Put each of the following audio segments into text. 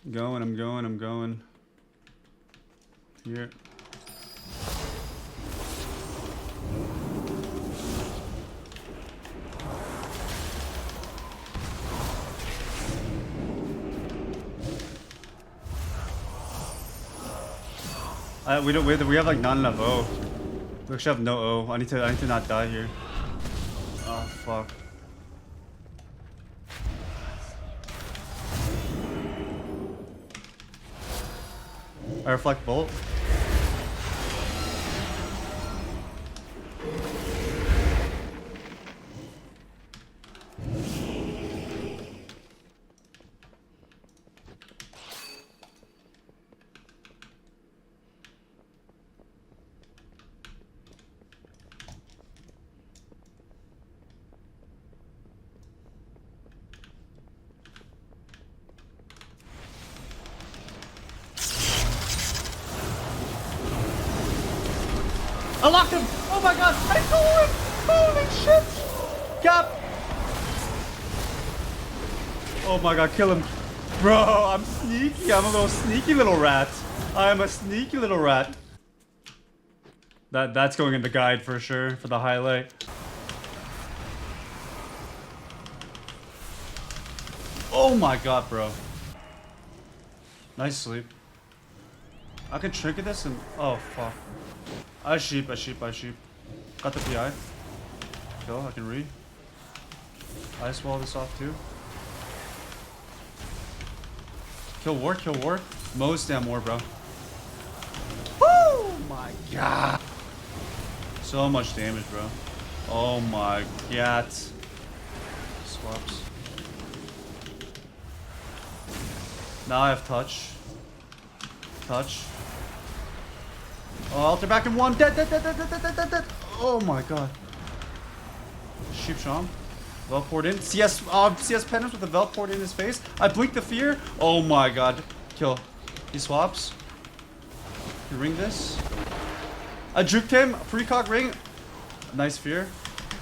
I'm going. Here. We have like not enough O. We actually have no O. I need to not die here. Oh fuck. I reflect bolt. I locked him! Oh my god! I stole him! Holy shit! Cap! Oh my god, kill him. Bro, I'm sneaky. I'm a little sneaky little rat. I'm a sneaky little rat. That's going in the guide for sure, for the highlight. Oh my god, bro. Nice sleep. I can trinket this and... Oh, fuck. I sheep. Got the PI. Kill, I can re. Ice wall this off too. Kill ward. Most damn war, bro. Oh my god. So much damage, bro. Oh my god. Swaps. Now I have touch. Oh, alter back in one. Dead. Oh my god. Sheep Sham. Vel poured in. CS penance with the Vel poured in his face. I blink the fear. Oh my god. Kill. He swaps. You ring this. I juked him. Precog ring. Nice fear.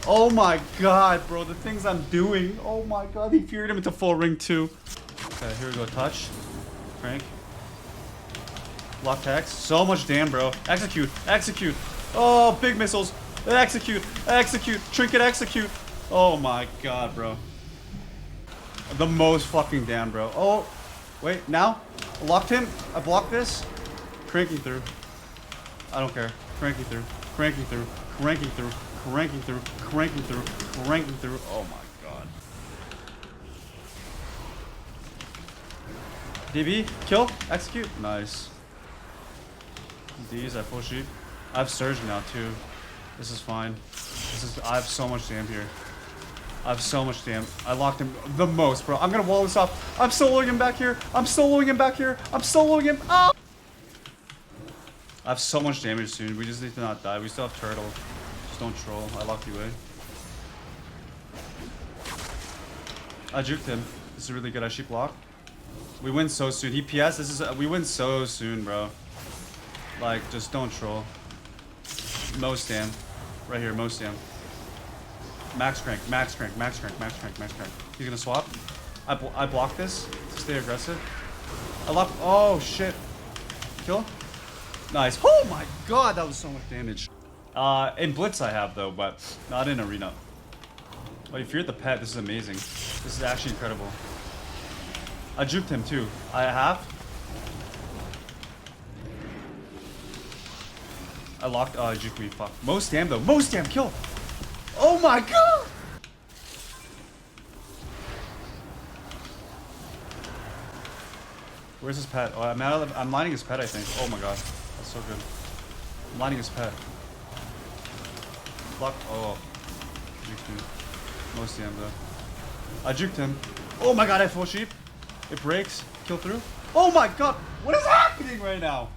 Oh my god, bro. The things I'm doing. Oh my god. He feared him into full ring too. Okay, here we go. Touch. Crank. Block hex. So much damn, bro. Execute. Oh, big missiles. Execute. Trinket execute. Oh my god, bro. The most fucking damn, bro. Oh, wait. Now, I locked him. I blocked this. Cranking through. I don't care. Cranking through. Oh my god. DB. Kill. Execute. Nice. These, I full sheep. I have surge now too. This is fine. I have so much damn here. I locked him the most, bro. I'm gonna wall this off. I'm soloing him back here. I'm soloing him. Oh! I have so much damage soon. We just need to not die. We still have turtle. Just don't troll. I locked you in. I juked him. This is really good. I sheep block. We win so soon. He PS. We win so soon, bro. Like, just don't troll. Most damn. Right here, most damn. Max crank. He's gonna swap. I block this to stay aggressive. I lock. Oh, shit. Kill. Nice. Oh my god, that was so much damage. In Blitz I have, though, but not in Arena. Oh, you feared the pet. This is amazing. This is actually incredible. I juked him, too. I have. I locked. Oh, I juked me. Fuck. Most damn, though. Most damn. Kill. Oh my god. Where's his pet? Oh, I'm lining his pet, I think. Oh my god. That's so good. I'm lining his pet. Block. Oh. Juked me. Most damn, though. I juked him. Oh my god, I have full sheep. It breaks. Kill through. Oh my god. What is happening right now?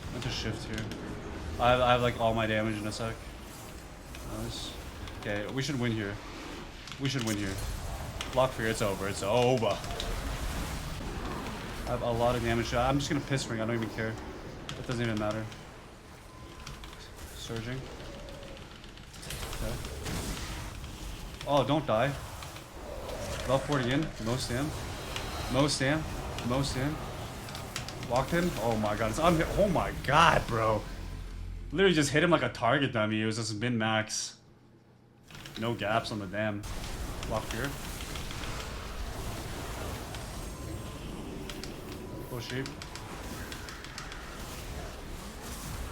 I'm going to shift here. I have like all my damage in a sec. Nice. Okay, we should win here. Block fear, it's over. I have a lot of damage. I'm just gonna piss ring. I don't even care. It doesn't even matter. Surging. Okay. Oh, don't die. About 40 in. No stam. Most damn. Most damn. Locked him. Oh my god. It's oh my god, bro. Literally just hit him like a target dummy. It was just min max. No gaps on the dam. Locked here. Full sheep.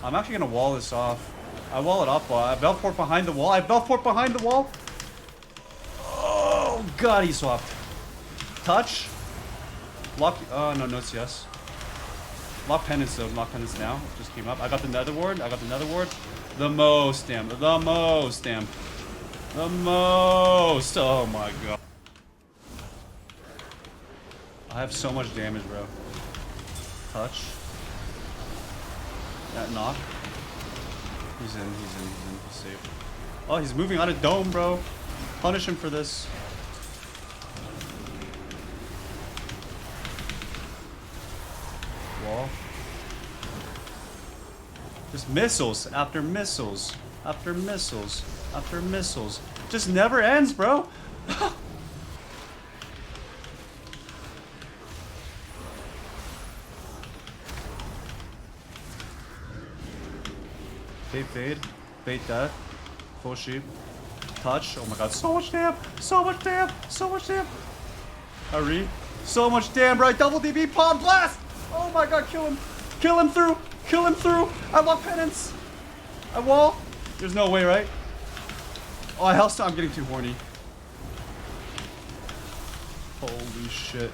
I'm actually gonna wall this off. I wall it off. I Belfort behind the wall. I Belfort behind the wall. Oh god, he swapped. Touch. Lock. Oh no, no CS. Lock penance though. Lock penance now. Just came up. I got the nether ward. I got the nether ward. The most damn. The most damn. The most. Oh my god. I have so much damage, bro. Touch. That knock. He's in. He's safe. Oh, he's moving out of dome, bro. Punish him for this. Wall. Just missiles after missiles after missiles after missiles. Just never ends, bro. Fade. Fade death. Full sheep. Touch. Oh my god, so much damn! So much damn! So much damn! Hurry. So much damn, bro. Double DB palm blast! Oh my god, kill him! Kill him through! Kill him through! I want penance! I wall! There's no way, right? Oh, I hellstorm. I'm getting too horny. Holy shit.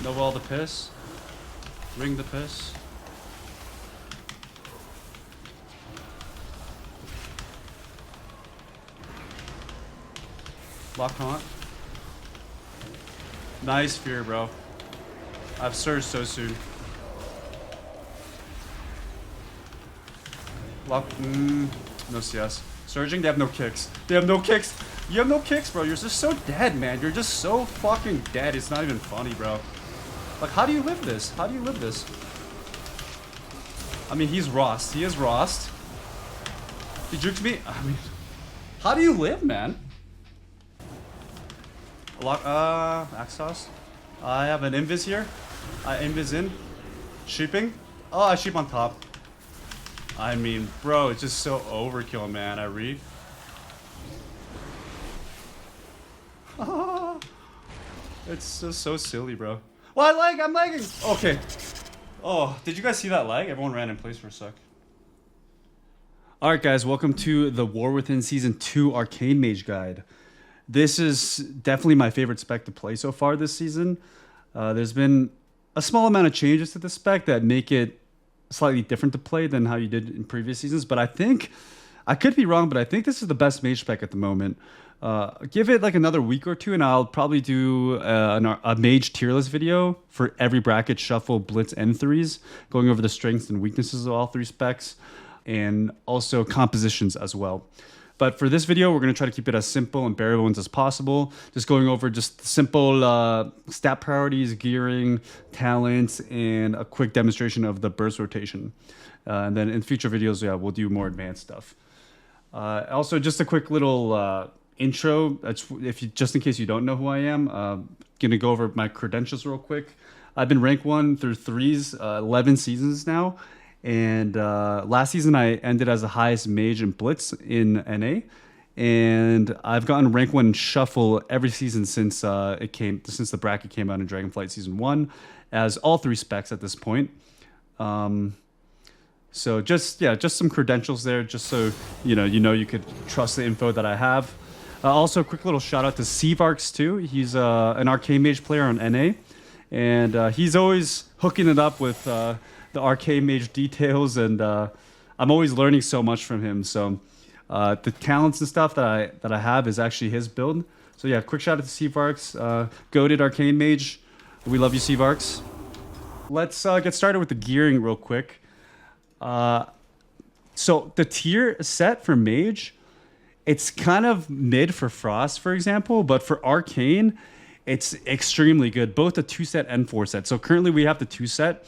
No wall the piss. Ring the piss. Lock haunt. Nice fear, bro. I've surged so soon. Lock. No CS. Surging, they have no kicks. They have no kicks. You have no kicks, bro. You're just so dead, man. You're just so fucking dead. It's not even funny, bro. Like, how do you live this? How do you live this? I mean, he's Rost. He is Rost. He juked me. I mean, how do you live, man? Lock, Axos. I have an invis here. I invis in. Sheeping. Oh, I sheep on top. I mean, bro, it's just so overkill, man. I read. It's just so silly, bro. Well, I'm lagging. Okay. Oh, did you guys see that lag? Everyone ran in place for a sec. Alright, guys, welcome to the War Within Season 2 Arcane Mage Guide. This is definitely my favorite spec to play so far this season. There's been a small amount of changes to the spec that make it slightly different to play than how you did in previous seasons. But I think, I could be wrong, but I think this is the best mage spec at the moment. Give it like another week or two and I'll probably do a mage tier list video for every bracket, shuffle, blitz, and threes, going over the strengths and weaknesses of all three specs, and also compositions as well. But for this video, we're going to try to keep it as simple and bare bones as possible. Just going over just simple stat priorities, gearing, talents, and a quick demonstration of the burst rotation. And then in future videos, yeah, we'll do more advanced stuff. Also, just a quick little intro. Just in case you don't know who I am, going to go over my credentials real quick. I've been rank 1 through 3s, 11 seasons now. And last season I ended as the highest mage in Blitz in NA, and I've gotten rank 1 in Shuffle every season since since the bracket came out in Dragonflight Season 1, as all three specs at this point. So just some credentials there, just so you could trust the info that I have. Also, a quick little shout out to Sevarks too. He's an Arcane Mage player on NA, and he's always hooking it up with the Arcane Mage details, and I'm always learning so much from him. So the talents and stuff that I have is actually his build. So yeah, quick shout out to Sevarks, goated Arcane Mage. We love you, Sevarks. Let's get started with the gearing real quick. So the tier set for Mage, it's kind of mid for Frost, for example, but for Arcane, it's extremely good, both the 2 set and 4 set. So currently we have the 2 set.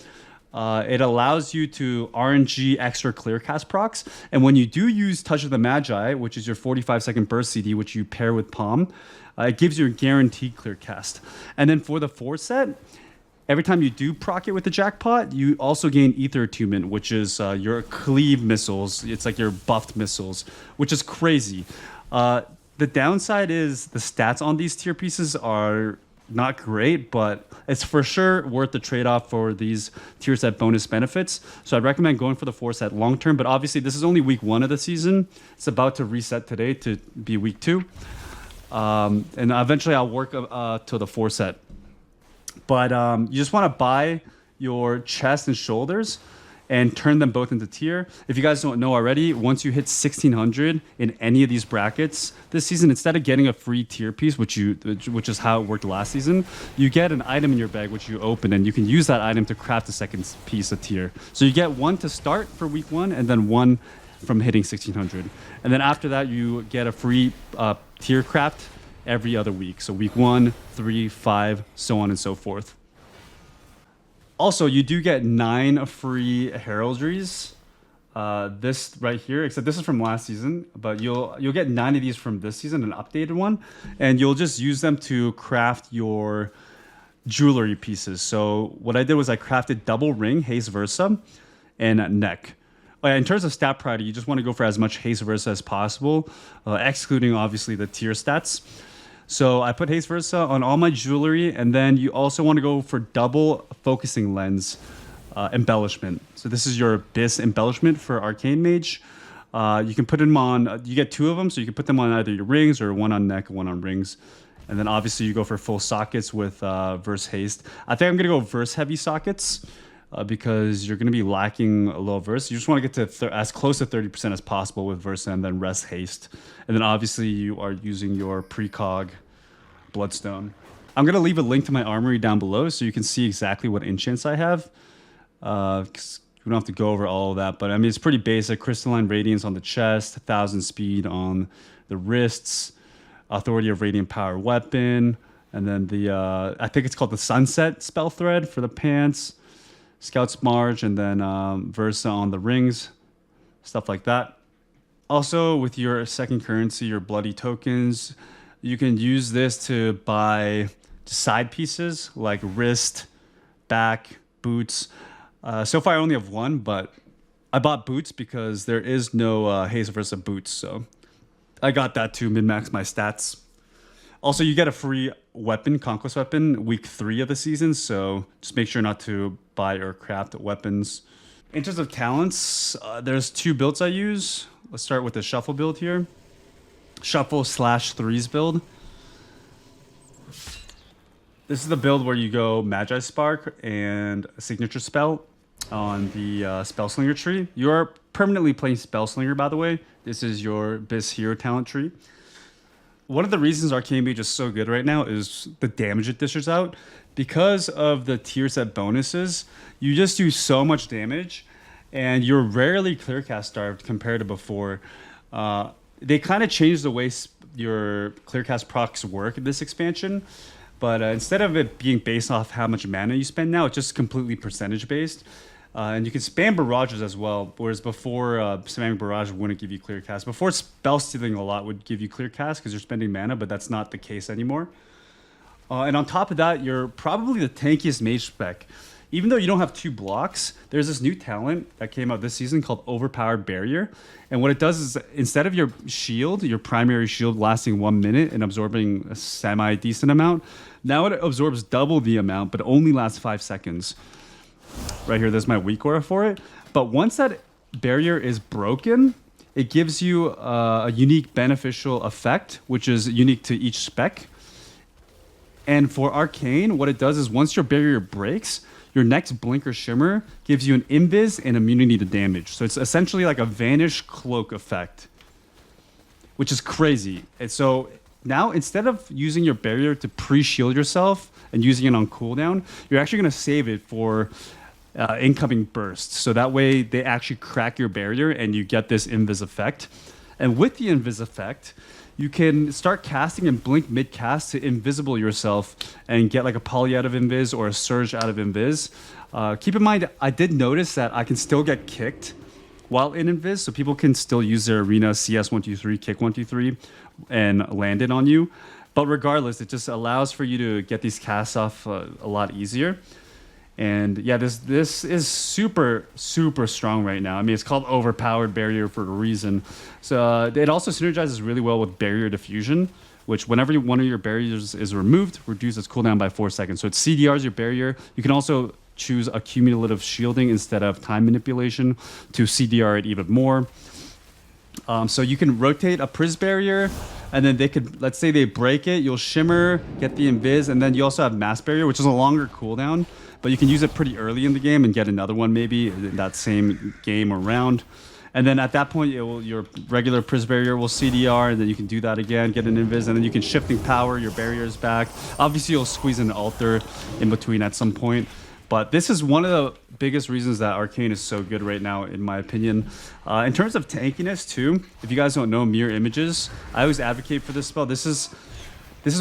It allows you to RNG extra clearcast procs. And when you do use Touch of the Magi, which is your 45-second burst CD, which you pair with Palm, it gives you a guaranteed clearcast. And then for the 4 set, every time you do proc it with the jackpot, you also gain Ether Attunement, which is your cleave missiles. It's like your buffed missiles, which is crazy. The downside is the stats on these tier pieces are not great, but it's for sure worth the trade-off for these tier set bonus benefits. So I'd recommend going for the 4 set long term, but obviously this is only week 1 of the season. It's about to reset today to be week 2. And eventually I'll work to the 4 set. But you just want to buy your chest and shoulders and turn them both into tier. If you guys don't know already, once you hit 1600 in any of these brackets this season, instead of getting a free tier piece, which is how it worked last season, you get an item in your bag which you open, and you can use that item to craft a second piece of tier. So you get 1 to start for week 1, and then 1 from hitting 1600. And then after that, you get a free tier craft every other week. So week 1, 3, 5, so on and so forth. Also, you do get 9 free heraldries. This right here, except this is from last season, but you'll get 9 of these from this season, an updated one, and you'll just use them to craft your jewelry pieces. So what I did was I crafted double ring, haste versa, and neck. In terms of stat priority, you just want to go for as much haste versa as possible, excluding obviously the tier stats. So I put haste versa on all my jewelry, and then you also want to go for double focusing lens embellishment. So this is your Abyss embellishment for Arcane Mage. You can put them on, you get 2 of them, so you can put them on either your rings or 1 on neck, 1 on rings. And then obviously you go for full sockets with verse haste. I think I'm going to go verse heavy sockets because you're going to be lacking a little verse. You just want to get to as close to 30% as possible with verse and then rest haste. And then obviously you are using your precog bloodstone. I'm going to leave a link to my armory down below so you can see exactly what enchants I have. 'Cause we don't have to go over all of that, but I mean, it's pretty basic. Crystalline Radiance on the chest, 1000 speed on the wrists, Authority of Radiant Power weapon, and then the, I think it's called the Sunset Spell Thread for the pants, Scout's March, and then Versa on the rings, stuff like that. Also, with your second currency, your bloody tokens, you can use this to buy side pieces like wrist, back, boots. So far I only have 1, but I bought boots because there is no haste versa boots, so I got that to min-max my stats. Also, you get a free weapon, conquest weapon, week 3 of the season, so just make sure not to buy or craft weapons. In terms of talents, there's 2 builds I use. Let's start with the shuffle build here. Shuffle / threes build. This is the build where you go Magi Spark and a signature spell on the Spellslinger tree. You are permanently playing Spellslinger, by the way. This is your Abyss Hero talent tree. One of the reasons Arcane Mage is so good right now is the damage it dishes out. Because of the tier set bonuses, you just do so much damage, and you're rarely clearcast starved compared to before. They kind of changed the way your clearcast procs work in this expansion. But instead of it being based off how much mana you spend now, it's just completely percentage based. And you can spam barrages as well, whereas before spamming barrage wouldn't give you clear cast. Before, spell stealing a lot would give you clear cast because you're spending mana, but that's not the case anymore. And on top of that, you're probably the tankiest mage spec. Even though you don't have 2 blocks, there's this new talent that came out this season called Overpowered Barrier. And what it does is, instead of your shield, your primary shield lasting 1 minute and absorbing a semi-decent amount, now it absorbs double the amount, but only lasts 5 seconds. Right here, there's my weak aura for it. But once that barrier is broken, it gives you a unique beneficial effect, which is unique to each spec. And for Arcane, what it does is once your barrier breaks, your next Blink or Shimmer gives you an invis and immunity to damage. So it's essentially like a Vanish Cloak effect, which is crazy. And so now, instead of using your barrier to pre-shield yourself and using it on cooldown, you're actually going to save it for incoming bursts. So that way, they actually crack your barrier and you get this invis effect. And with the invis effect, you can start casting and blink mid-cast to invisible yourself and get like a poly out of invis or a surge out of invis. Keep in mind, I did notice that I can still get kicked while in invis, so people can still use their arena CS 123, kick 123, and land it on you. But regardless, it just allows for you to get these casts off a lot easier. And yeah, this is super strong right now. I mean, it's called overpowered barrier for a reason. So it also synergizes really well with barrier diffusion, which whenever one of your barriers is removed, reduces cooldown by 4 seconds. So it CDRs your barrier. You can also choose a cumulative shielding instead of time manipulation to CDR it even more. So you can rotate a Priz barrier, and then they could, let's say they break it, you'll shimmer, get the invis, and then you also have mass barrier, which is a longer cooldown, but you can use it pretty early in the game and get another one maybe in that same game or round. And then at that point, your regular Priz barrier will CDR, and then you can do that again, get an invis, and then you can shifting power your barriers back. Obviously, you'll squeeze in an altar in between at some point. But this is one of the biggest reasons that Arcane is so good right now, in my opinion. In terms of tankiness, too, if you guys don't know mirror images, I always advocate for this spell. This is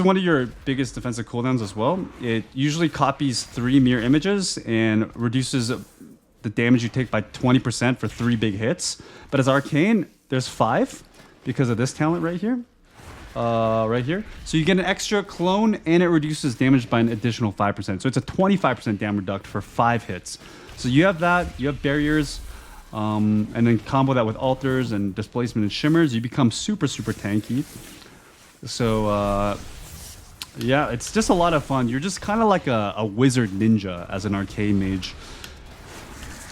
one of your biggest defensive cooldowns as well. It usually copies 3 mirror images and reduces the damage you take by 20% for 3 big hits. But as Arcane, there's 5 because of this talent right here. Right here. So you get an extra clone and it reduces damage by an additional 5%. So it's a 25% damage reduct for 5 hits. So you have that, you have barriers, and then combo that with altars and displacement and shimmers, you become super tanky. So yeah, it's just a lot of fun. You're just kind of like a wizard ninja as an Arcane Mage.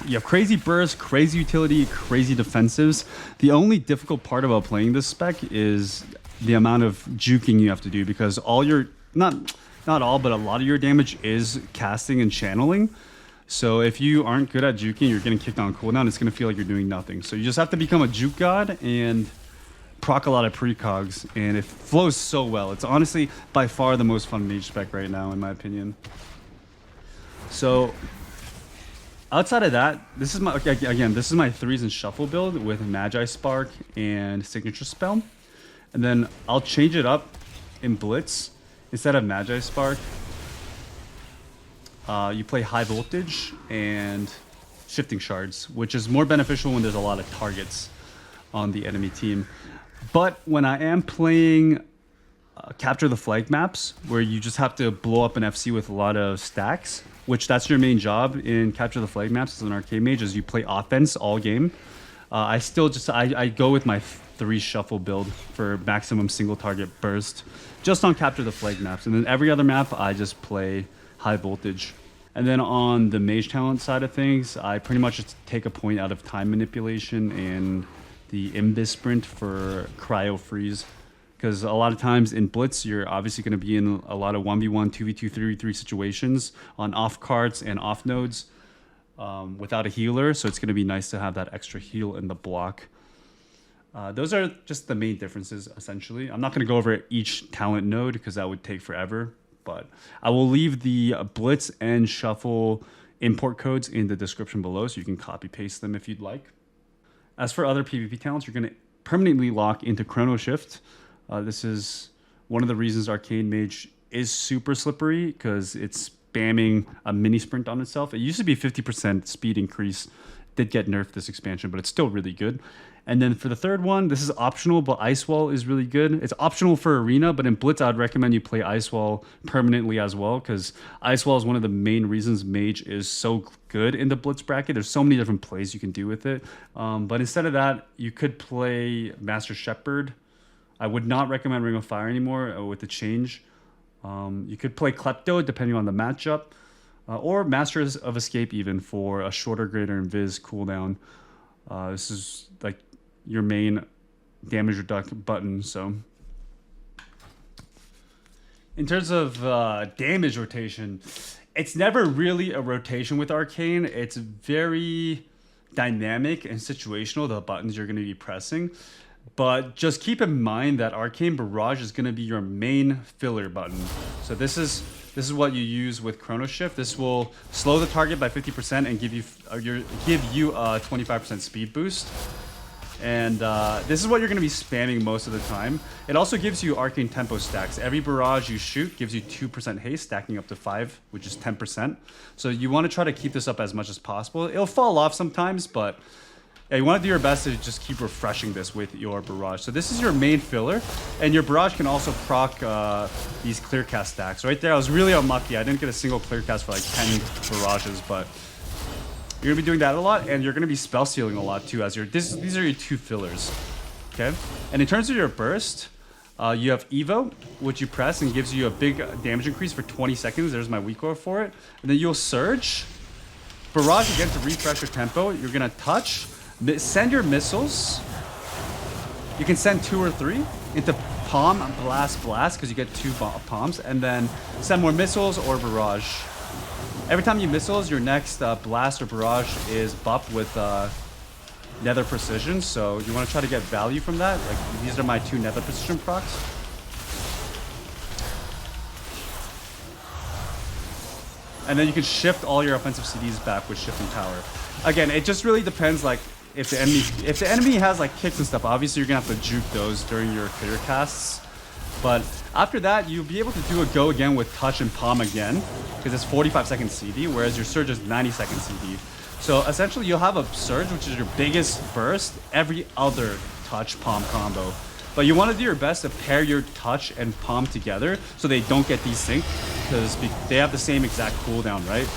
You have crazy burst, crazy utility, crazy defensives. The only difficult part about playing this spec is the amount of juking you have to do, because all your not all, but a lot of your damage is casting and channeling. So if you aren't good at juking, you're getting kicked on cooldown, it's going to feel like you're doing nothing. So you just have to become a juke god and proc a lot of precogs, and it flows so well. It's honestly by far the most fun mage spec right now, in my opinion. So outside of that, this is my 3s and shuffle build with Magi Spark and Signature Spell. And then I'll change it up in Blitz. Instead of Magi Spark, you play High Voltage and Shifting Shards, which is more beneficial when there's a lot of targets on the enemy team. But when I am playing Capture the Flag maps, where you just have to blow up an FC with a lot of stacks, which that's your main job in Capture the Flag maps as an Arcane Mage, is you play offense all game. I go with my 3 shuffle build for maximum single target burst just on Capture the Flag maps, and then every other map I just play High Voltage. And then on the mage talent side of things, I pretty much just take a point out of time manipulation and the Imbis sprint for cryo freeze, because a lot of times in Blitz you're obviously going to be in a lot of 1v1 2v2 3v3 situations on off carts and off nodes without a healer, so it's going to be nice to have that extra heal in the block. Those are just the main differences, essentially. I'm not going to go over each talent node because that would take forever, but I will leave the Blitz and Shuffle import codes in the description below so you can copy paste them if you'd like. As for other PvP talents, you're going to permanently lock into Chrono Shift. This is one of the reasons Arcane Mage is super slippery, because it's spamming a mini sprint on itself. It used to be 50% speed increase. Did get nerfed this expansion, but it's still really good. And then for the third one, this is optional, but Ice Wall is really good. It's optional for Arena, but in Blitz, I'd recommend you play Ice Wall permanently as well, because Ice Wall is one of the main reasons Mage is so good in the Blitz bracket. There's so many different plays you can do with it. But instead of that, you could play Master Shepherd. I would not recommend Ring of Fire anymore with the change. You could play Klepto depending on the matchup, or Masters of Escape even for a shorter greater invis cooldown. This is like your main damage reduct button. So in terms of damage rotation, it's never really a rotation with Arcane. It's very dynamic and situational, the buttons you're going to be pressing. But just keep in mind that Arcane Barrage is going to be your main filler button. So this is what you use with Chrono Shift. This will slow the target by 50% and give you a 25% speed boost. And this is what you're going to be spamming most of the time. It also gives you arcane tempo stacks. Every barrage you shoot gives you 2% haste, stacking up to 5, which is 10%. So you want to try to keep this up as much as possible. It'll fall off sometimes, but yeah, you want to do your best to just keep refreshing this with your barrage. So this is your main filler, and your barrage can also proc these clear cast stacks. Right there, I was really unlucky. I didn't get a single clear cast for like 10 barrages, but you're gonna be doing that a lot, and you're gonna be spell sealing a lot too. As these are your 2 fillers, okay? And in terms of your burst, you have Evo, which you press and gives you a big damage increase for 20 seconds. There's my weak core for it. And then you'll surge, barrage again to refresh your tempo. You're gonna touch, send your missiles. You can send 2 or 3 into palm, blast, because you get 2 palms, and then send more missiles or barrage. Every time you missiles, your next blast or barrage is buffed with nether precision, so you want to try to get value from that. Like, these are my 2 nether precision procs. And then you can shift all your offensive CDs back with shift and tower. Again, it just really depends, like, if the enemy has like kicks and stuff, obviously you're gonna have to juke those during your clear casts. But after that, you'll be able to do a go again with touch and palm again, because it's 45-second CD, whereas your surge is 90-second CD. So essentially, you'll have a surge, which is your biggest burst, every other touch palm combo. But you want to do your best to pair your touch and palm together so they don't get desynced, because they have the same exact cooldown, right?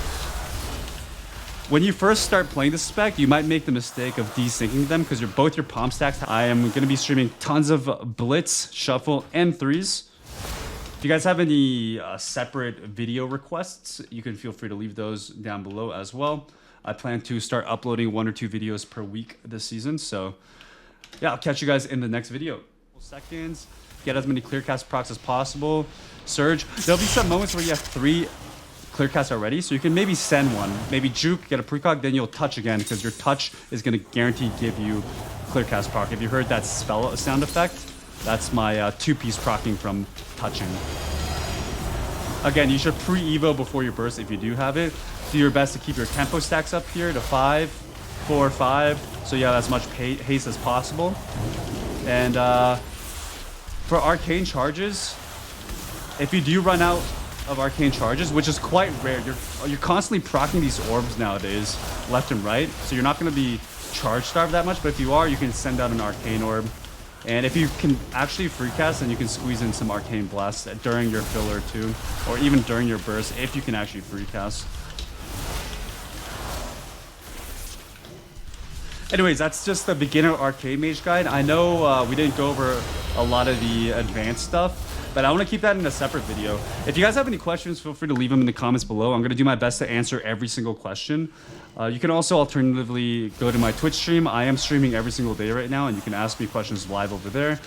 When you first start playing this spec, you might make the mistake of desyncing them because both your palm stacks. I am going to be streaming tons of Blitz, Shuffle, and 3s. If you guys have any separate video requests, you can feel free to leave those down below as well. I plan to start uploading 1 or 2 videos per week this season. So yeah, I'll catch you guys in the next video. Seconds, get as many clear cast procs as possible. Surge. There'll be some moments where you have 3 clear casts already, so you can maybe send one, maybe juke, get a precog, then you'll touch again, because your touch is going to guarantee give you clear cast proc. If you heard that spell sound effect, that's my 2-piece procking from touching. Again, you should pre-evo before your burst if you do have it. Do your best to keep your tempo stacks up here to 5, 4, 5, so you have as much haste as possible. And for arcane charges, if you do run out of arcane charges, which is quite rare, you're constantly proccing these orbs nowadays, left and right, so you're not going to be charge starved that much. But if you are, you can send out an arcane orb, and if you can actually free cast, then you can squeeze in some arcane blasts during your filler too, or even during your burst if you can actually free cast. Anyways, that's just the beginner Arcane Mage guide. I know we didn't go over a lot of the advanced stuff, but I want to keep that in a separate video. If you guys have any questions, feel free to leave them in the comments below. I'm going to do my best to answer every single question. You can also alternatively go to my Twitch stream. I am streaming every single day right now, and you can ask me questions live over there.